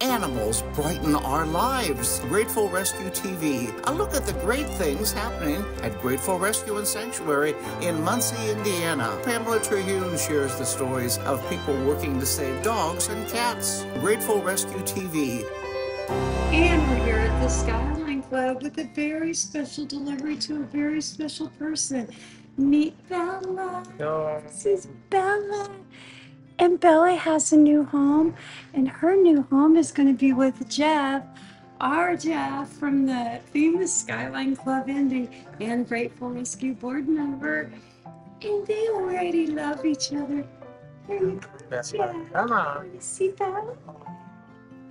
Animals brighten our lives. Grateful Rescue TV. A look at the great things happening at Grateful Rescue and Sanctuary in Muncie, Indiana. Pamela Terhune shares the stories of people working to save dogs and cats. Grateful Rescue TV. And we're here at the Skyline Club with a very special delivery to a very special person. Meet Bella. This is Bella. And Bella has a new home, and her new home is going to be with Jeff, our Jeff from the famous Skyline Club Indy and Grateful Rescue board member. And they already love each other. Here you go, Jeff. Come on. You see Bella?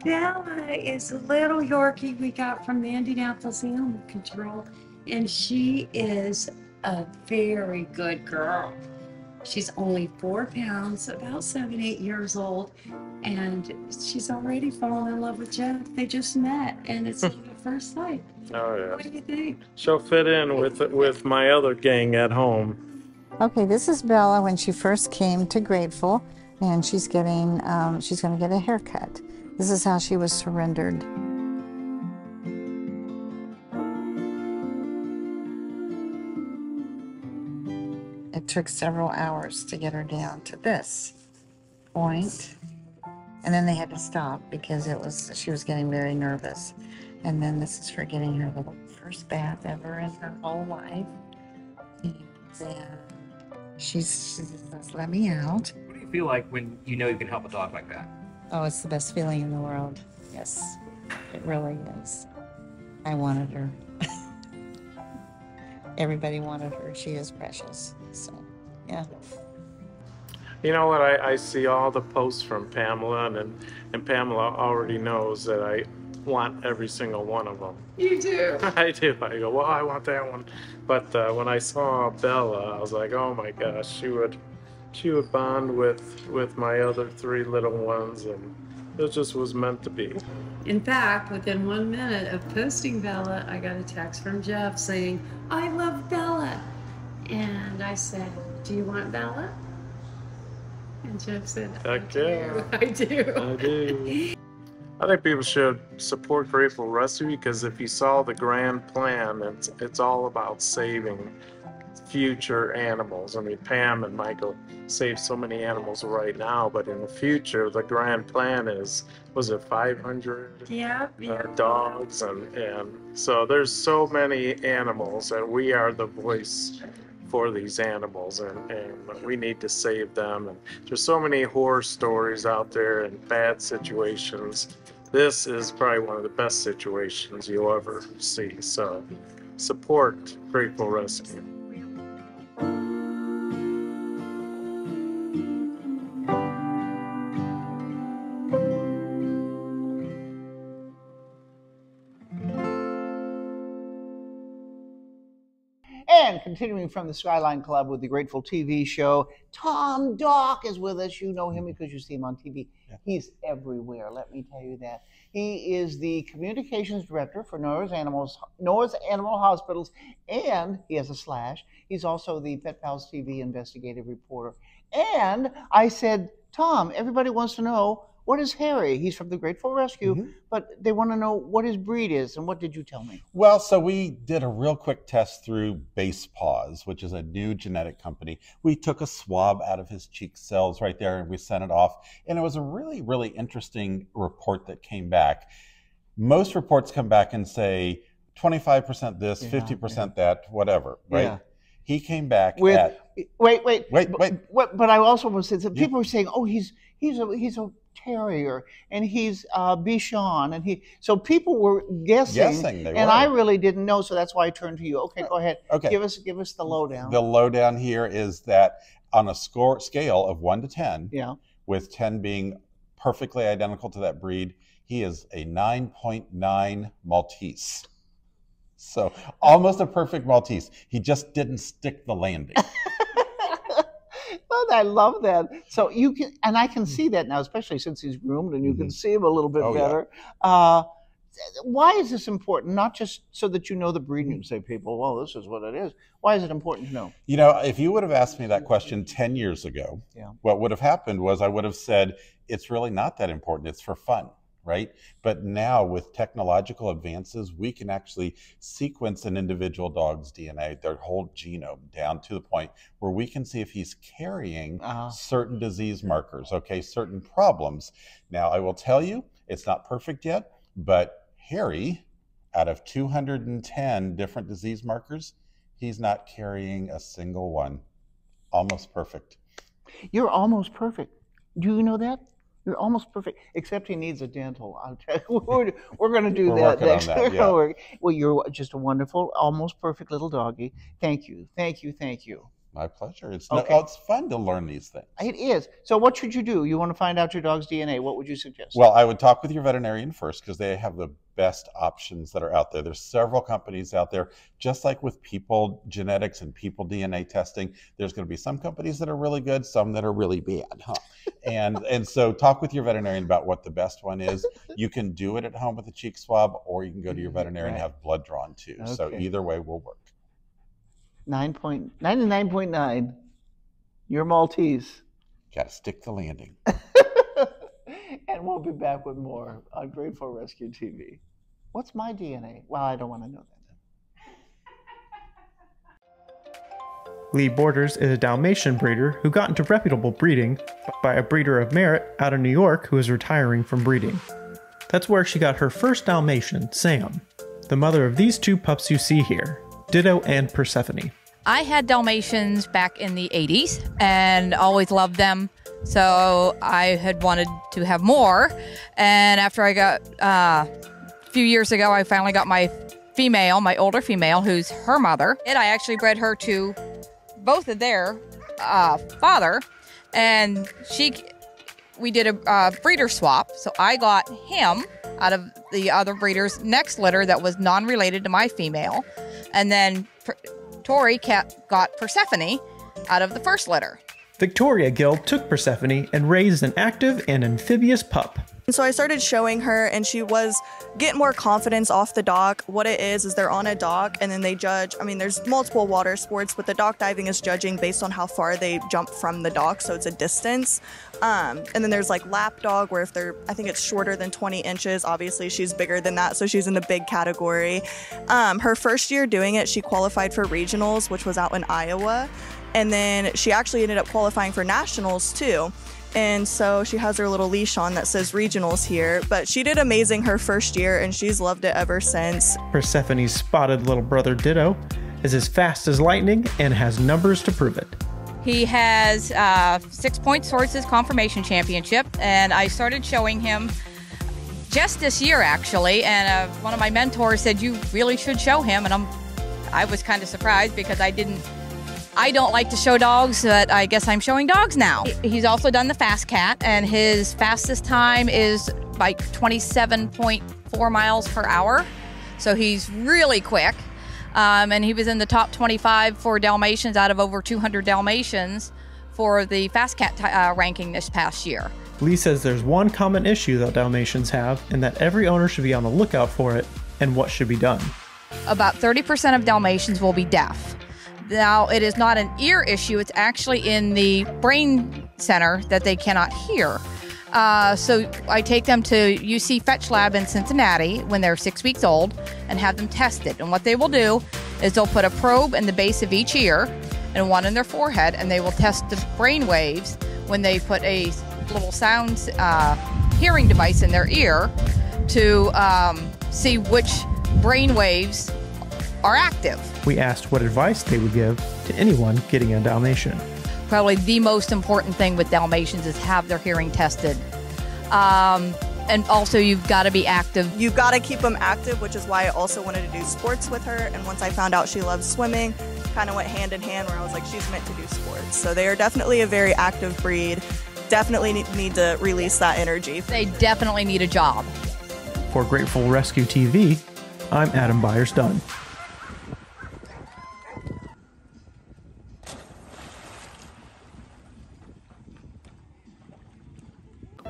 Bella is a little Yorkie we got from the Indianapolis Animal Control, and she is a very good girl. She's only 4 pounds, about 7, 8 years old, and she's already fallen in love with Jeff. They just met, and it's love at first sight. Oh yeah. What do you think? She'll fit in with my other gang at home. Okay, this is Bella when she first came to Grateful, and she's going to get a haircut. This is how she was surrendered. It took several hours to get her down to this point, and then they had to stop because she was getting very nervous. And then this is for getting her little first bath ever in her whole life. And then she says, "Let me out." What do you feel like when you know you can help a dog like that? Oh, it's the best feeling in the world. Yes, it really is. I wanted her. Everybody wanted her. She is precious. So, yeah. You know what? I see all the posts from Pamela, and Pamela already knows that I want every single one of them. You do. I do. I go, well, I want that one. But when I saw Bella, I was like, oh my gosh, she would bond with my other 3 little ones, and it just was meant to be. In fact, within 1 minute of posting Bella, I got a text from Jeff saying, "I love Bella." And I said, "Do you want Bella?" And Jeff said, Heck yeah. I do. I do. I think people should support Grateful Rescue because if you saw the grand plan, it's all about saving future animals. I mean, Pam and Michael save so many animals right now, but in the future, the grand plan was it 500 dogs? And so there's so many animals, and we are the voice for these animals, and we need to save them. And there's so many horror stories out there and bad situations. This is probably one of the best situations you'll ever see. So support Grateful Rescue. And continuing from the Skyline Club with the Grateful TV show, Tom Dock is with us. You know him because you see him on TV. Yeah. He's everywhere, let me tell you that. He is the communications director for Noah's Animal Hospitals, and he has a slash. He's also the Pet Pals TV investigative reporter. And I said, Tom, everybody wants to know, what is Harry? He's from the Grateful Rescue, but they want to know what his breed is. And what did you tell me? Well, so we did a real quick test through Base Paws, which is a new genetic company. We took a swab out of his cheek cells right there and we sent it off. And it was a really, really interesting report that came back. Most reports come back and say 25% this, 50% that, whatever, right? Yeah. He came back with at... Wait. But I also want to say, people were saying, oh, he's a terrier, and he's Bichon, and so people were guessing, and I really didn't know, so that's why I turned to you. Okay, go ahead. Okay, give us the lowdown. The lowdown here is that on a scale of 1 to 10, with 10 being perfectly identical to that breed, he is a 9.9 Maltese. So almost a perfect Maltese. He just didn't stick the landing. Well, I love that. So you can, and I can see that now, especially since he's groomed, and you can see him a little bit better. Yeah. Why is this important? Not just so that you know the breed and you say, people, well, this is what it is. Why is it important to know? You know, if you would have asked me that question 10 years ago, what would have happened was I would have said, it's really not that important. It's for fun, right? But now with technological advances, we can actually sequence an individual dog's DNA, their whole genome, down to the point where we can see if he's carrying certain disease markers, okay, certain problems. Now, I will tell you, it's not perfect yet, but Harry, out of 210 different disease markers, he's not carrying a single one. Almost perfect. You're almost perfect. Do you know that? You're almost perfect, except he needs a dental. I'll tell you, we're going to do that next. That, yeah. Well, you're just a wonderful, almost perfect little doggy. Thank you, thank you, thank you. My pleasure. It's Okay. Fun to learn these things. It is. So what should you do? You want to find out your dog's DNA. What would you suggest? Well, I would talk with your veterinarian first because they have the best options that are out there. There's several companies out there, just like with people genetics and people DNA testing. There's going to be some companies that are really good, some that are really bad, huh? And so talk with your veterinarian about what the best one is. You can do it at home with a cheek swab, or you can go to your veterinarian and have blood drawn too. Okay. So either way will work. 99.9. You're Maltese. Got to stick the landing. And we'll be back with more on Grateful Rescue TV. What's my DNA? Well, I don't want to know that. Lee Borders is a Dalmatian breeder who got into reputable breeding by a breeder of merit out of New York who is retiring from breeding. That's where she got her first Dalmatian, Sam, the mother of these two pups you see here, Ditto and Persephone. I had Dalmatians back in the 80s and always loved them. So I had wanted to have more. And after I got, a few years ago, I finally got my female, my older female, who's her mother. And I actually bred her to both of their father. And we did a breeder swap. So I got him out of the other breeder's next litter that was non-related to my female. And then Tori got Persephone out of the first litter. Victoria Gill took Persephone and raised an active and amphibious pup. So I started showing her, and she was getting more confidence off the dock. What it is they're on a dock, and then they judge. I mean, there's multiple water sports, but the dock diving is judging based on how far they jump from the dock, so it's a distance. And then there's like lap dog, where if I think it's shorter than 20 inches, obviously she's bigger than that, so she's in the big category. Her first year doing it, she qualified for regionals, which was out in Iowa. And then she actually ended up qualifying for nationals too. And so she has her little leash on that says regionals here, but she did amazing her first year and she's loved it ever since. Persephone's spotted little brother Ditto is as fast as lightning and has numbers to prove it. He has 6 points towards his confirmation championship, and I started showing him just this year actually, and one of my mentors said, you really should show him, and I was kind of surprised because I don't like to show dogs, but I guess I'm showing dogs now. He's also done the Fast Cat, and his fastest time is like 27.4 miles per hour. So he's really quick. And he was in the top 25 for Dalmatians out of over 200 Dalmatians for the Fast Cat ranking this past year. Lee says there's one common issue that Dalmatians have, and that every owner should be on the lookout for it, and what should be done. About 30% of Dalmatians will be deaf. Now, it is not an ear issue, it's actually in the brain center that they cannot hear. So I take them to UC Fetch Lab in Cincinnati when they're 6 weeks old and have them tested. And what they will do is they'll put a probe in the base of each ear and one in their forehead, and they will test the brain waves when they put a little sound hearing device in their ear to see which brain waves are active. We asked what advice they would give to anyone getting a Dalmatian. Probably the most important thing with Dalmatians is have their hearing tested. And also you've got to be active. You've got to keep them active, which is why I also wanted to do sports with her. And once I found out she loves swimming, kind of went hand in hand where I was like, she's meant to do sports. So they are definitely a very active breed. Definitely need to release that energy. They definitely need a job. For Grateful Rescue TV, I'm Adam Byers-Dunn.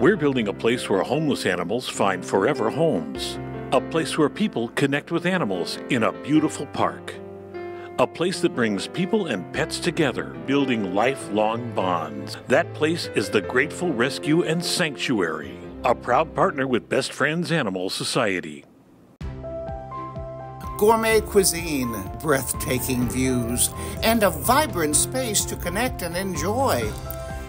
We're building a place where homeless animals find forever homes. A place where people connect with animals in a beautiful park. A place that brings people and pets together, building lifelong bonds. That place is the Grateful Rescue and Sanctuary. a proud partner with Best Friends Animal Society. Gourmet cuisine, breathtaking views, and a vibrant space to connect and enjoy.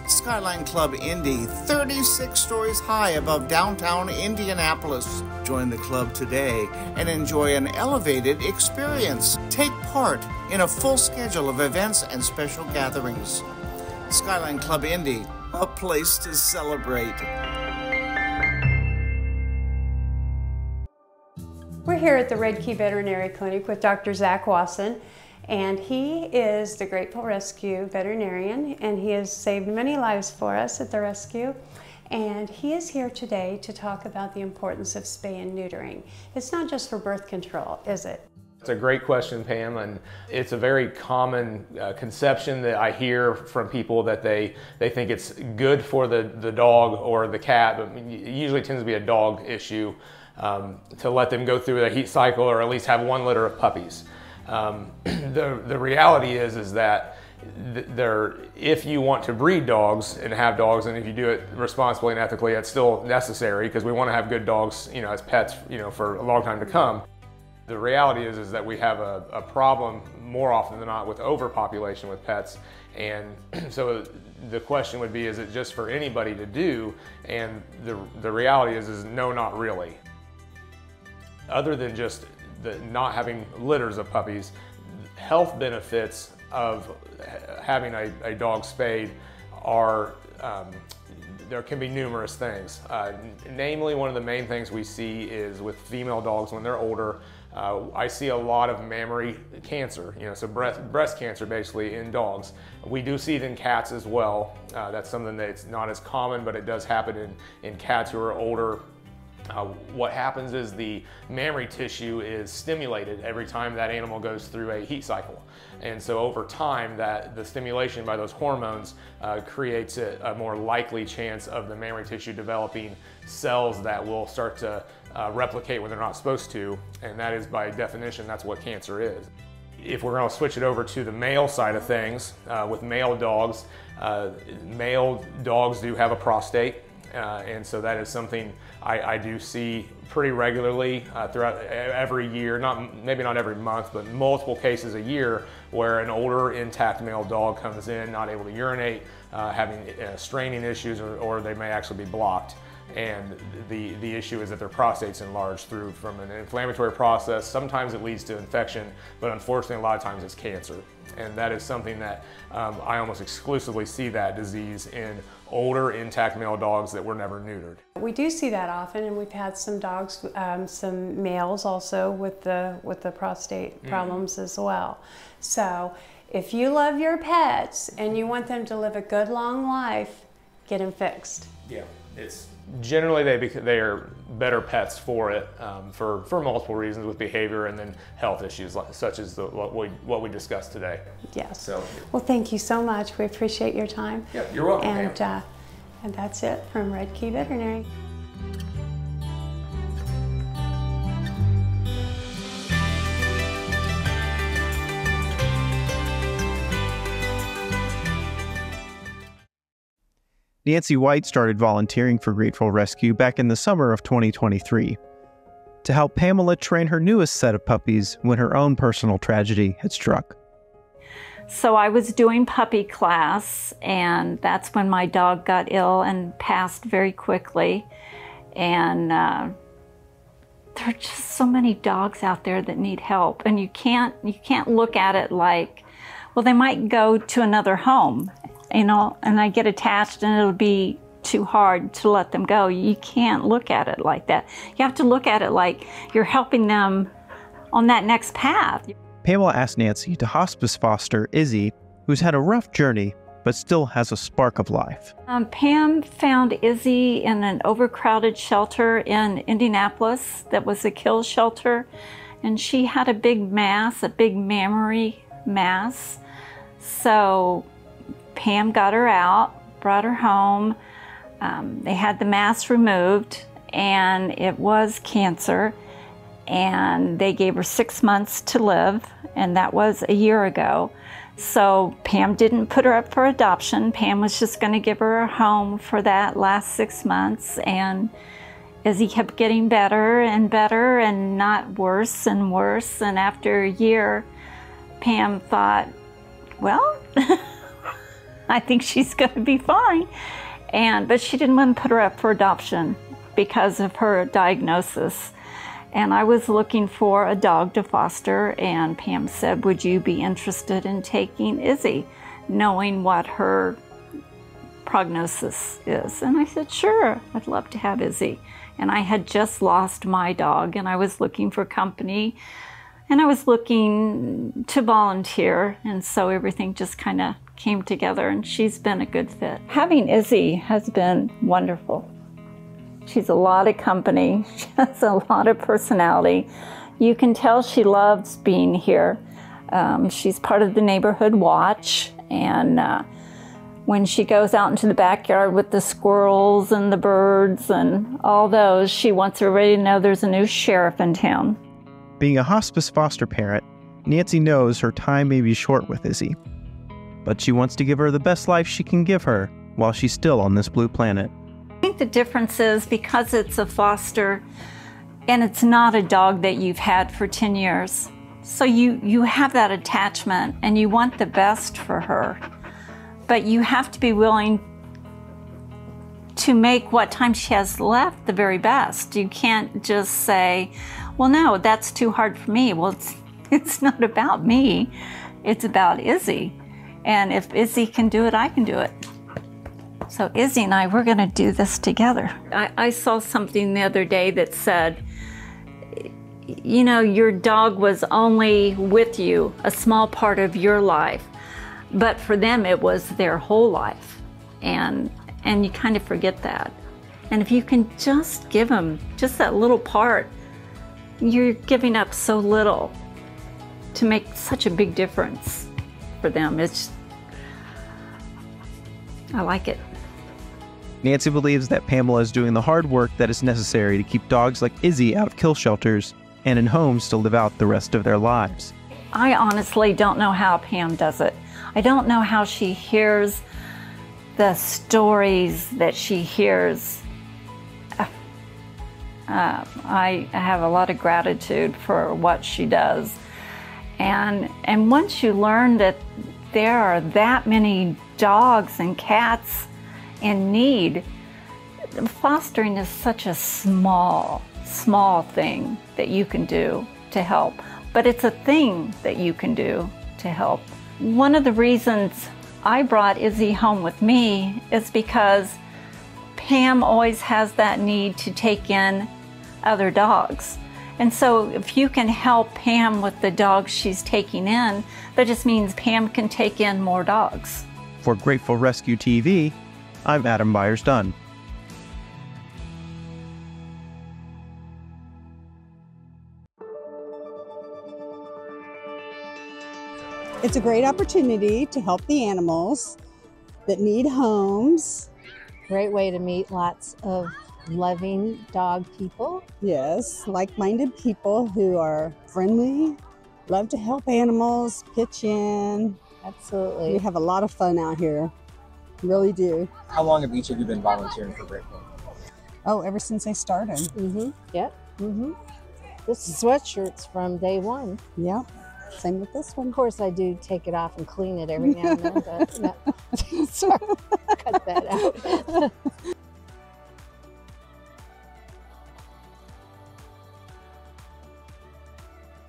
Skyline Club Indy, 36 stories high above downtown Indianapolis. Join the club today and enjoy an elevated experience. Take part in a full schedule of events and special gatherings. Skyline Club Indy, a place to celebrate. We're here at the Red Key Veterinary Clinic with Dr. Zach Wasson, and he is the Grateful Rescue veterinarian, and he has saved many lives for us at the rescue. And he is here today to talk about the importance of spay and neutering. It's not just for birth control, is it? It's a great question, Pam, and it's a very common conception that I hear from people that they think it's good for the dog or the cat, but it usually tends to be a dog issue. To let them go through a heat cycle or at least have one litter of puppies. The reality is that if you want to breed dogs and have dogs, and if you do it responsibly and ethically, it's still necessary because we want to have good dogs, as pets, for a long time to come. The reality is that we have a problem more often than not with overpopulation with pets, and so the question would be, is it just for anybody to do? And the reality is no, not really. Other than just not having litters of puppies, health benefits of having a dog spayed are, there can be numerous things. Namely, one of the main things we see is with female dogs when they're older, I see a lot of mammary cancer, so breast cancer basically in dogs. We do see it in cats as well. That's something that's not as common, but it does happen in cats who are older. What happens is the mammary tissue is stimulated every time that animal goes through a heat cycle. And so over time, the stimulation by those hormones creates a more likely chance of the mammary tissue developing cells that will start to replicate when they're not supposed to. And that is, by definition, that's what cancer is. If we're going to switch it over to the male side of things, with male dogs do have a prostate. And so that is something I do see pretty regularly throughout every year, maybe not every month, but multiple cases a year where an older intact male dog comes in, not able to urinate, having straining issues, or they may actually be blocked. And the issue is that their prostate's enlarged from an inflammatory process. Sometimes it leads to infection, but unfortunately a lot of times it's cancer. And that is something that I almost exclusively see that disease in older intact male dogs that were never neutered. We do see that often, and we've had some dogs, some males also with the prostate problems as well. So if you love your pets and you want them to live a good long life, get them fixed. Yeah, it's generally they are better pets for it, for multiple reasons with behavior and then health issues such as what we discussed today. Yes. So, well, thank you so much. We appreciate your time. Yeah, you're welcome. And that's it from Red Key Veterinary. Nancy White started volunteering for Grateful Rescue back in the summer of 2023 to help Pamela train her newest set of puppies when her own personal tragedy had struck. So I was doing puppy class, and that's when my dog got ill and passed very quickly. And there are just so many dogs out there that need help, and you can't look at it like, well, they might go to another home, and I get attached and it'll be too hard to let them go. You can't look at it like that. You have to look at it like you're helping them on that next path. Pamela asked Nancy to hospice foster Izzy, who's had a rough journey, but still has a spark of life. Pam found Izzy in an overcrowded shelter in Indianapolis that was a kill shelter, and she had a big mass, a big mammary mass. So Pam got her out, brought her home. They had the mass removed, and it was cancer. And they gave her 6 months to live, and that was a year ago. So Pam didn't put her up for adoption. Pam was just going to give her a home for that last 6 months. And Izzy kept getting better and better and not worse and worse. And after a year, Pam thought, well, I think she's going to be fine. But she didn't want to put her up for adoption because of her diagnosis. And I was looking for a dog to foster, and Pam said, would you be interested in taking Izzy, knowing what her prognosis is? And I said, sure, I'd love to have Izzy. And I had just lost my dog, and I was looking for company, and I was looking to volunteer, and so everything just kind of came together, and she's been a good fit. Having Izzy has been wonderful. She's a lot of company. She has a lot of personality. You can tell she loves being here. She's part of the neighborhood watch, and when she goes out into the backyard with the squirrels and the birds and all those, she wants everybody to know there's a new sheriff in town. Being a hospice foster parent, Nancy knows her time may be short with Izzy, but she wants to give her the best life she can give her while she's still on this blue planet. I think the difference is because it's a foster and it's not a dog that you've had for 10 years. So you have that attachment and you want the best for her. But you have to be willing to make what time she has left the very best. You can't just say, well, no, that's too hard for me. Well, it's not about me. It's about Izzy. And if Izzy can do it, I can do it. So Izzy and I, we're going to do this together. I saw something the other day that said, you know, your dog was only with you a small part of your life, but for them it was their whole life. And you kind of forget that. And if you can just give them just that little part, you're giving up so little to make such a big difference for them. I like it. Nancy believes that Pamela is doing the hard work that is necessary to keep dogs like Izzy out of kill shelters and in homes to live out the rest of their lives. I honestly don't know how Pam does it. I don't know how she hears the stories that she hears. I have a lot of gratitude for what she does. And once you learn that there are that many dogs and cats in need, fostering is such a small thing that you can do to help, but it's a thing that you can do to help. One of the reasons I brought Izzy home with me is because Pam always has that need to take in other dogs. And so if you can help Pam with the dogs she's taking in, that just means Pam can take in more dogs. For Grateful Rescue TV, I'm Adam Byers-Dunn. It's a great opportunity to help the animals that need homes. Great way to meet lots of loving dog people. Yes, like-minded people who are friendly, love to help animals, pitch in. Absolutely. We have a lot of fun out here. Really do. How long have each of you been volunteering for Grateful? Oh, ever since I started. Yep. This is sweatshirts from day one. Yep. Same with this one. Of course, I do take it off and clean it every now and then, but no. Sorry, cut that out.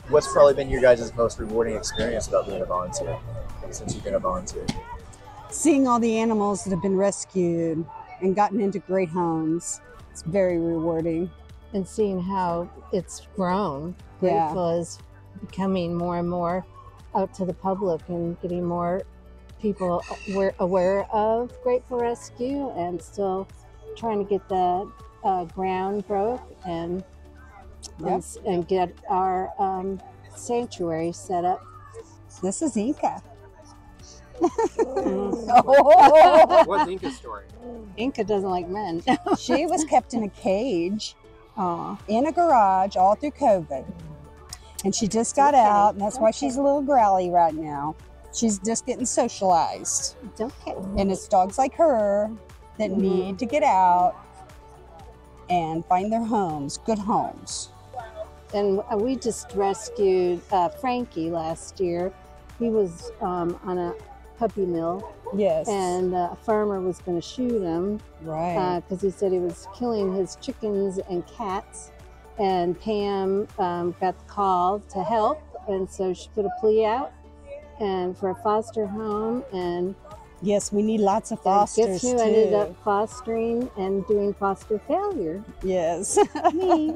What's probably been your guys' most rewarding experience about being a volunteer since you've been a volunteer? Seeing all the animals that have been rescued and gotten into great homes. It's very rewarding. And seeing how it's grown. Grateful is becoming more and more out to the public and getting more people aware of Grateful Rescue, and still trying to get the ground broke and get our sanctuary set up. This is Inca. What's Inca's story? Inca doesn't like men. She was kept in a cage in a garage all through COVID. And she just got out, and that's why she's a little growly right now. She's just getting socialized. It's okay. And it's dogs like her that need to get out and find their homes, good homes. And we just rescued Frankie last year. He was on a puppy mill. Yes. And a farmer was going to shoot him. Right. Because he said he was killing his chickens and cats. And Pam got the call to help. And so she put a plea out and for a foster home. And yes, we need lots of fosters guess who too. ended up fostering and doing foster failure? Yes. Me.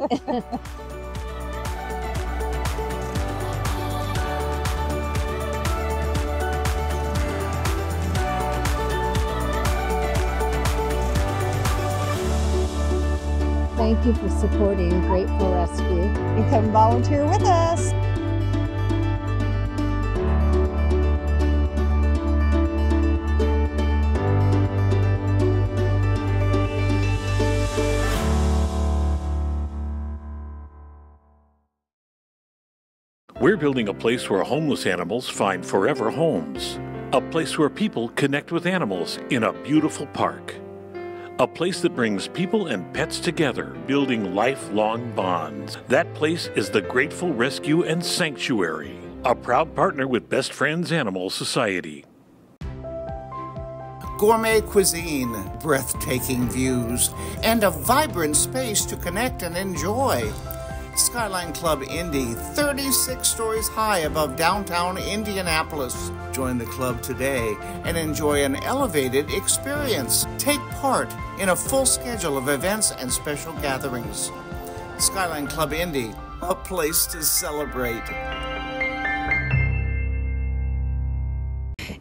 Thank you for supporting Grateful Rescue. And come volunteer with us. We're building a place where homeless animals find forever homes. A place where people connect with animals in a beautiful park. A place that brings people and pets together, building lifelong bonds. That place is the Grateful Rescue and Sanctuary, a proud partner with Best Friends Animal Society. Gourmet cuisine, breathtaking views, and a vibrant space to connect and enjoy. Skyline Club Indy, 36 stories high above downtown Indianapolis. Join the club today and enjoy an elevated experience. Take part in a full schedule of events and special gatherings. Skyline Club Indy, a place to celebrate.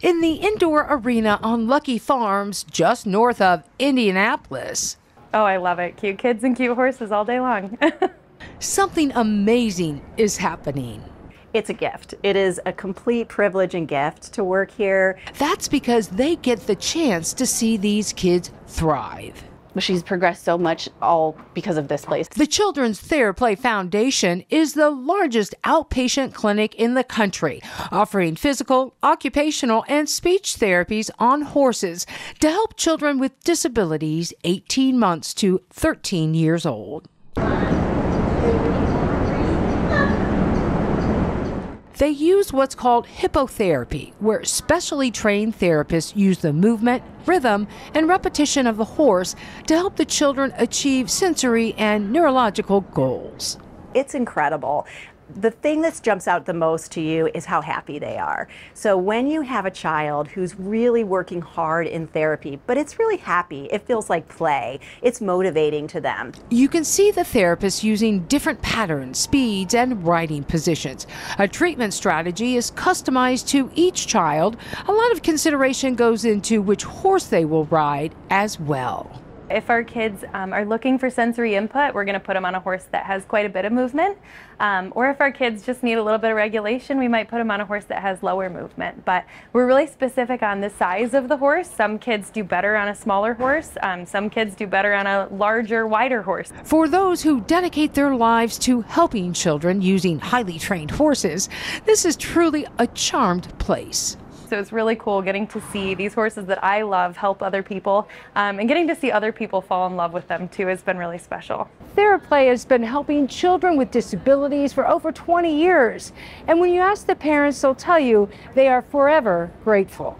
In the indoor arena on Lucky Farms, just north of Indianapolis. Oh, I love it. Cute kids and cute horses all day long. Something amazing is happening. It's a gift. It is a complete privilege and gift to work here. That's because they get the chance to see these kids thrive. She's progressed so much all because of this place. The Children's Theraplay Foundation is the largest outpatient clinic in the country, offering physical, occupational, and speech therapies on horses to help children with disabilities 18 months to 13 years old. They use what's called hippotherapy, where specially trained therapists use the movement, rhythm, and repetition of the horse to help the children achieve sensory and neurological goals. It's incredible. The thing that jumps out the most to you is how happy they are. So when you have a child who's really working hard in therapy, but it's really happy, it feels like play, it's motivating to them. You can see the therapist using different patterns, speeds, and riding positions. A treatment strategy is customized to each child. A lot of consideration goes into which horse they will ride as well. If our kids are looking for sensory input, we're going to put them on a horse that has quite a bit of movement. Or if our kids just need a little bit of regulation, we might put them on a horse that has lower movement. But we're really specific on the size of the horse. Some kids do better on a smaller horse. Some kids do better on a larger, wider horse. For those who dedicate their lives to helping children using highly trained horses, this is truly a charmed place. So it's really cool getting to see these horses that I love help other people, and getting to see other people fall in love with them too has been really special. Theraplay has been helping children with disabilities for over 20 years. And when you ask the parents, they'll tell you they are forever grateful.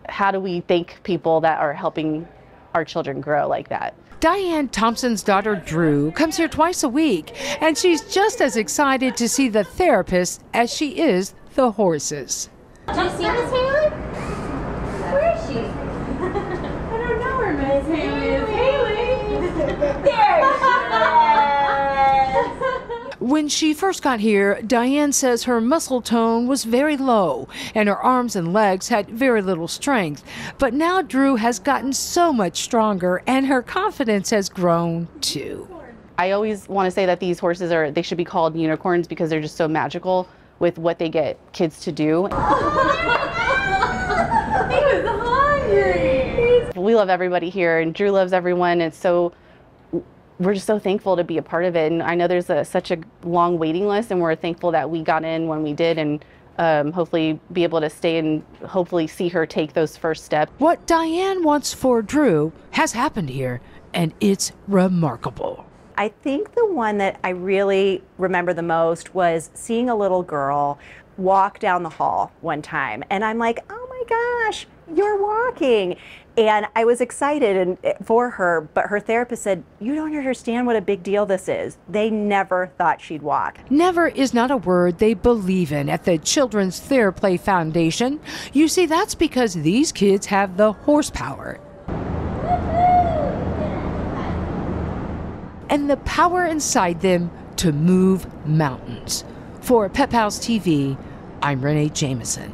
How do we thank people that are helping our children grow like that? Diane Thompson's daughter Drew comes here twice a week, and she's just as excited to see the therapist as she is the horses. Do you see Miss Haley? Where is she? I don't know where Miss Haley is. Haley! There she is! When she first got here, Diane says her muscle tone was very low and her arms and legs had very little strength. But now Drew has gotten so much stronger and her confidence has grown too. I always want to say that these horses they should be called unicorns because they're just so magical with what they get kids to do. He was hungry! We love everybody here and Drew loves everyone. We're just so thankful to be a part of it. And I know there's such a long waiting list and we're thankful that we got in when we did and hopefully be able to stay and hopefully see her take those first steps. What Diane wants for Drew has happened here, and it's remarkable. I think the one that I really remember the most was seeing a little girl walk down the hall one time. And I'm like, oh my gosh, you're walking. And I was excited for her, but her therapist said, you don't understand what a big deal this is. They never thought she'd walk. Never is not a word they believe in at the Children's TheraPlay Foundation. You see, that's because these kids have the horsepower and the power inside them to move mountains. For Pet Pals TV, I'm Renee Jameson.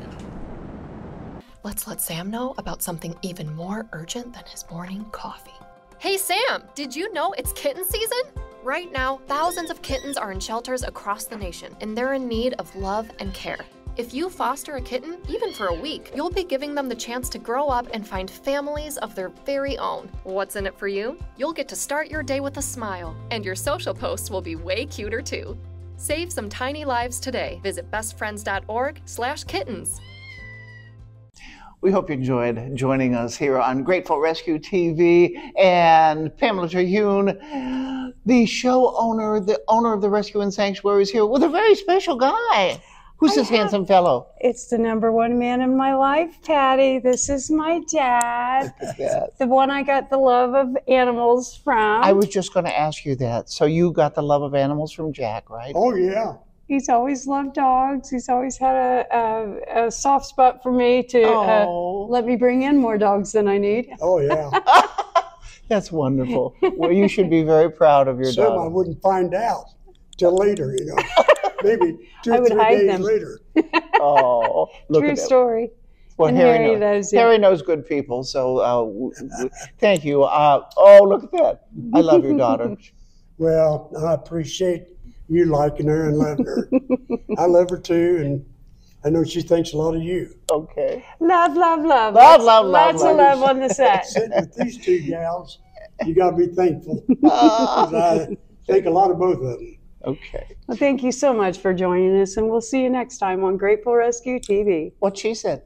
Let's let Sam know about something even more urgent than his morning coffee. Hey Sam, did you know it's kitten season? Right now, thousands of kittens are in shelters across the nation, and they're in need of love and care. If you foster a kitten, even for a week, you'll be giving them the chance to grow up and find families of their very own. What's in it for you? You'll get to start your day with a smile, and your social posts will be way cuter too. Save some tiny lives today. Visit bestfriends.org/kittens. We hope you enjoyed joining us here on Grateful Rescue TV, and Pamela Terhune, the show owner, the owner of the Rescue and Sanctuary, is here with a very special guy. Who's this handsome fellow? It's the #1 man in my life, Patty. This is my dad. The one I got the love of animals from. I was just going to ask you that. So you got the love of animals from Jack, right? Oh, yeah. He's always loved dogs. He's always had a soft spot for me to let me bring in more dogs than I need. Oh, yeah. That's wonderful. Well, you should be very proud of your dog. I wouldn't find out till later, you know. Maybe 2 or 3 days later. Oh, look True at that. story. Well, And Harry knows. Harry knows good people, so thank you. Oh, look at that. I love your daughter. Well, I appreciate you liking her and loving her. I love her too, and I know she thinks a lot of you. Okay. Love, love, love. Love, love, love. Lots of love on the set. Sitting with these two gals, you got to be thankful. 'Cause I think a lot of both of them. Okay. Well, thank you so much for joining us, and we'll see you next time on Grateful Rescue TV. What she said.